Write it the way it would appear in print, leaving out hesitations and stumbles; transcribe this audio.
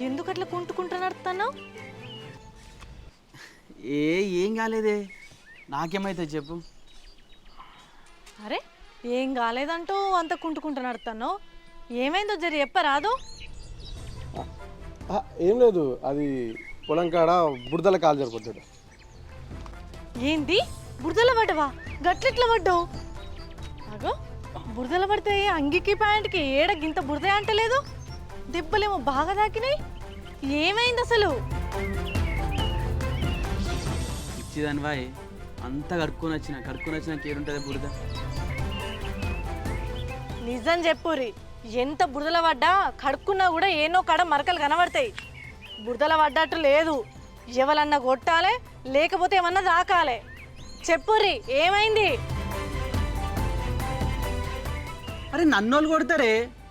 ఎందుకు అట్లా కుంటుకుంటూ నడుస్తున్నావు? ఏం కాలేదే, నాకేమైతే చెప్పు. అరే ఏం కాలేదంటూ అంత కుంటుకుంటూ నడుతున్నావు, ఏమైందో జరి చెప్పరాదు? ఏం లేదు, అది పొలం కాడ బురదల కాలు జరిపోతాడు. ఏంది బురదల పడ్డవా? గట్లెట్లా పడ్డావు? అగో బురదల పడితే అంగికి ప్యాంట్కి ఏడ గింత బురద అంటలేదు, దెబ్బలేమో బాగా తాకినాయి. ఏమైంది అసలు? ఇచ్చిదాని వాయ్ అంతా కడుక్కొని వచ్చిన కేరుంటుంది బురద. నిజం చెప్పురి, ఎంత బురదల పడ్డా కడుక్కున్నా కూడా ఏనో కాడ మరకలు కనబడతాయి. బురదల పడ్డట్టు లేదు, ఎవరన్నా కొట్టాలి లేకపోతే ఏమన్నా తాకాలి. చెప్పుర్రి ఏమైంది? అరే నన్నోళ్ళు కొడతారే,